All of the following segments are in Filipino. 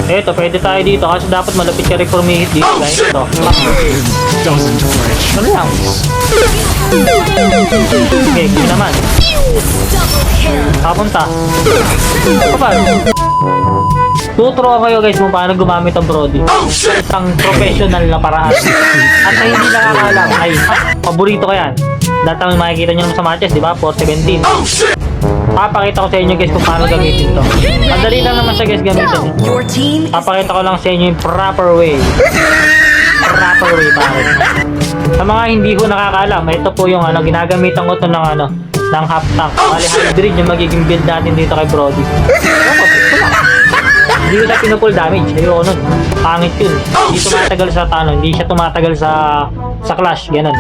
Eto, pwede tayo dito kasi dapat malapit ka rin for me hit dito guys. Ito. Ano lang? Okay, hindi naman. Papunta. Kapag tuturo kayo guys kung paano gumamit ang Brody. Isang professional na paraan. At na hindi nakakaalam ay paborito ko yan. Dati ang makikita nyo naman sa matches, di ba? 417. Papakita ko sa inyo guys kung paano gamitin to. Madali lang naman siya guys gamitin. Papakita ko lang sa inyo yung proper way. Proper way pare. Sa mga hindi ko nakakaalam, ito po yung ginagamitan ko to ng ng half tank. Bali hybrid yung magiging build natin dito kay Brody. Hindi ko na pinupull damage. Ayoko nun. Pangit yun. Hindi tumatagal sa hindi siya tumatagal sa clash. Ganun.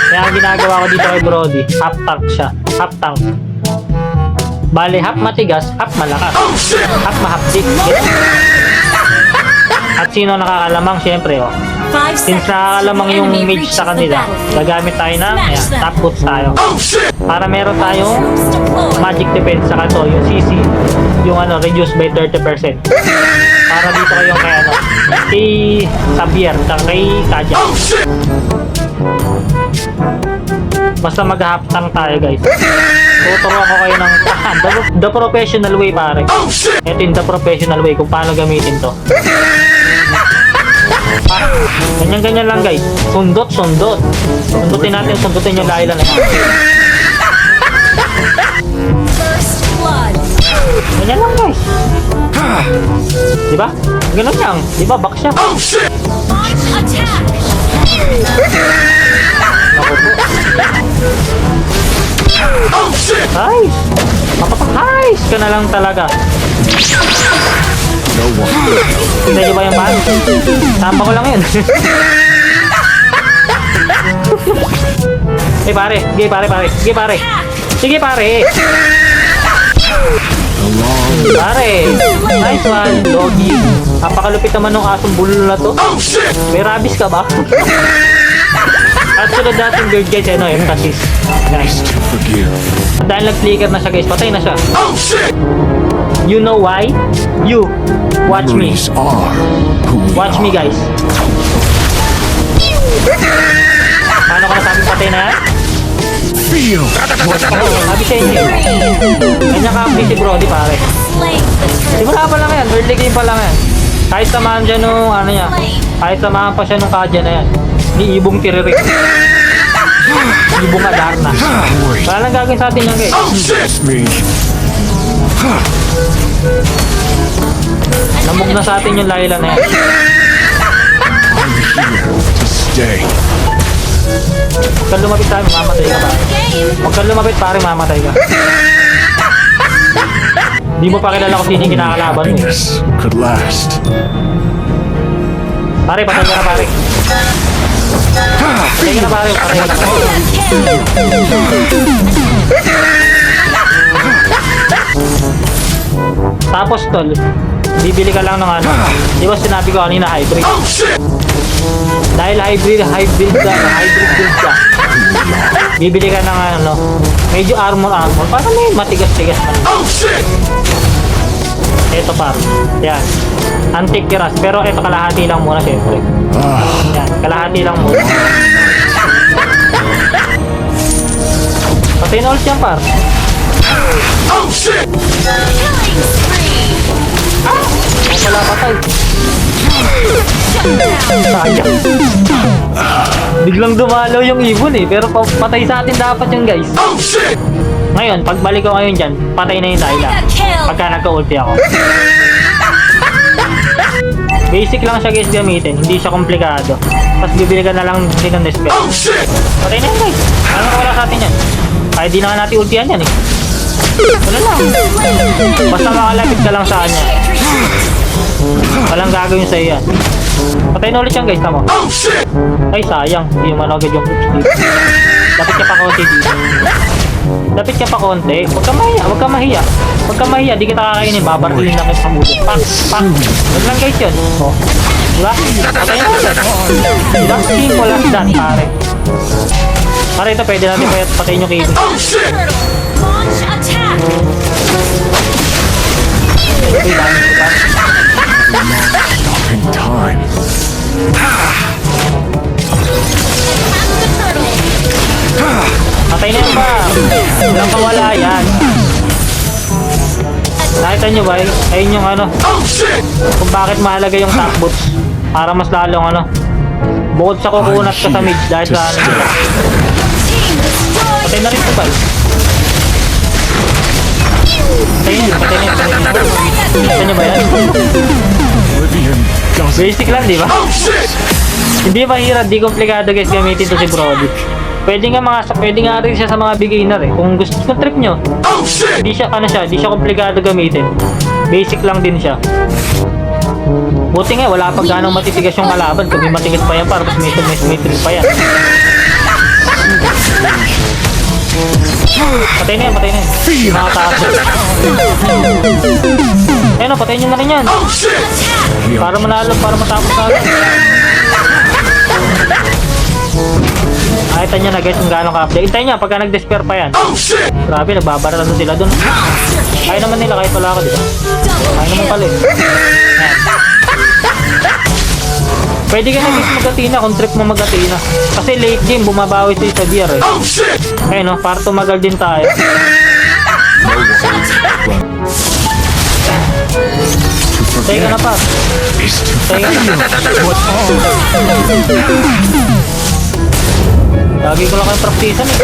Kaya ang ginagawa ko dito kay Brody, half tank siya. Half tank. Bali, half matigas, half malakas. Half mahapdik. At sino nakakalamang? Siyempre, since nakakalamang yung mage sa kanila, gagamit tayo ng top boots tayo. Para meron tayong magic defense sa to, yung CC, yung reduced by 30%. Para dito kayong kay Xavier, kay Kaja. Basta mag-half tank tayo guys. Tuturo ako kayo ng the professional way pare. Ito yung the professional way kung paano gamitin to. Ganyan-ganyan lang guys. Sundot. Sundutin natin yung Layla na yan. Ganyan lang guys. Diba? Ganun lang. Diba? Back siya. Ay! Mapapahayos ka na lang talaga. Hindi nyo ba yung ban? Tamba ko lang yun. Pare. Sige pare. Pare. Nice one, doggy. Napakalupit naman ng asong bulol na to. May rabies ka ba? At sunod natin bird guys, emphasis. Nice. Dahil nag-flicker na siya guys, patay na siya. You know why? You. Watch me. Watch me guys. Paano ka nasabing patay na yan? Sabi sa inyo. Kanya ka-update si Brody pare. Simula pa lang yan, early game pa lang yan. Kahit samahan dyan nung kahit samahan pa siya nung Kaja na yan. Ni Ibong Tiririk. Ibong Adarna. Wala lang gagawin sa atin yan guys. Namog na sa atin yung Layla na yan. Huwag kang lumapit tayo, mamatay ka pare. Huwag kang lumapit pare, mamatay ka. Di mo pa kilala kung sino yung kinakalaban mo. Pare, patay ka na pare. Patay ka na pare, patay ka na. Tapos tol, bibili ka lang ng di ba sinabi ko kanina hybrid? Dahil hybrid build ka. Bibili ka ng medyo armor para may matigas-tigas man. Ito pa. Yan. Antique kiras, pero ito kalahati lang muna syempre. Yan, kalahati lang muna. Patay na ulit yan par. Oh shit! Wala patay. Sayang. Biglang dumalaw yung ibon pero patay sa atin dapat yung guys. Ngayon, pagbalik ko ngayon dyan, patay na yung Layla. Pagka nagka-ulti ako. Basic lang siya guys gamitin, hindi siya komplikado. Tapos bibili ka na lang din ng spell. Patay na yun guys. Ano wala sa atin yan? Kaya di na nga natin ultihan yan Wala lang. Basta makalapit ka lang sa kanya. Walang gagawin sa'yo yan. Patay na ulit yan guys, tama. Ay sayang, hindi naman agad yung hooks dito. Lapit ka pa konti dito. Lapit ka pa konti. Huwag ka mahiya. Di kita kakainin, babartilin lang yung pamulo. Pak. Huwag lang guys yun. Diba? Patay na ulit. Diba? Simple as that pare. Pare ito, pwede natin patayin yung cable. Launch attack! Okay, dami diba? Kita nyo ba? Ayun yung ano. Kung bakit mahalaga yung top boots. Para mas lalong ano. Bukod sa kukunat ka sa mid dahil sa ano nila. Patay na rin ito ba? Patay na yun. Kita nyo ba yan? Basic lang, di ba? Hindi mahirap, di komplikado guys gamitin to si Brody. Pwede nga rin siya sa mga beginner eh. Kung gusto kong trip nyo, di siya komplikado gamitin. Basic lang din siya. Buti nga, wala pag ganong matitigas yung kalaban. Kung may matigas pa yan, parang may trip pa yan. Patay na yan. Nakataas. Ayun o, patayin nyo na rin yan. Para manalo, para matapos na lang. Nakita nyo na guys kung gano'ng ka-update. Hintayin nyo, pagka nag-despair pa yan. Grabe, nagbabaratan na sila dun. Ayaw naman nila kahit wala ako, diba? Ayaw naman pala eh. Ayan. Pwede ka na guys mag-atina kung trip mo mag-atina. Kasi late game, bumabawi sa Xavier eh. Ayun no, para tumagal din tayo. Tayo ka na pa. Tayo ka na. Lagi ko lang kayong practicean eh.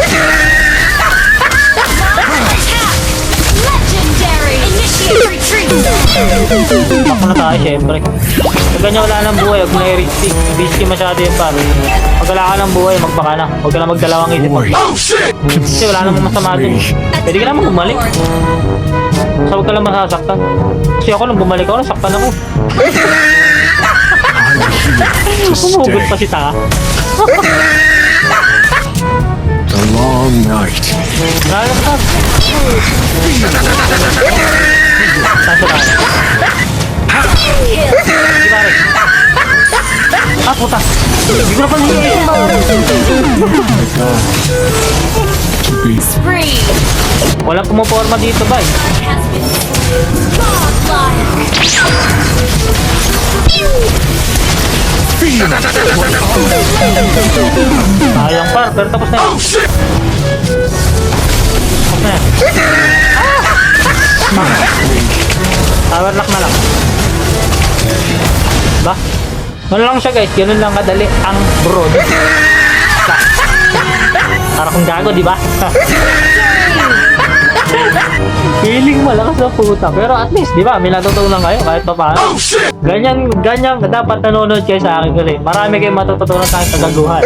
Ako na tayo syempre. Pag ganyan wala ng buhay, huwag na i-risky. Risky masyado yun pare. Pag wala ka ng buhay, magbaka na. Huwag ka na magdalawang isip. Kasi wala namang masama dun. Pwede ka naman bumalik. So huwag ka lang masasaktan. Kasi ako nung bumalik ako, nasaktan ako. Umugot pa si Taka. A long night. Nalagpas. Taso tayo. Di pare. Ah, puta. Hindi ko na pala hihigit. To be Spree Walang pumuporma dito ba eh. has been godlike. Sayang par, pero tapos na yan. Tapos na yan. Tower lock na lang. Ba? Ganun lang siya guys, ganun lang kadali ang Brody. Para kung gago, di ba? Feeling malakas na puta. Pero at least, di ba, may natutunan kayo kahit pa paano. Ganyan dapat nanonood kayo sa akin kasi marami kayong matututunan sa aking kagaguhan.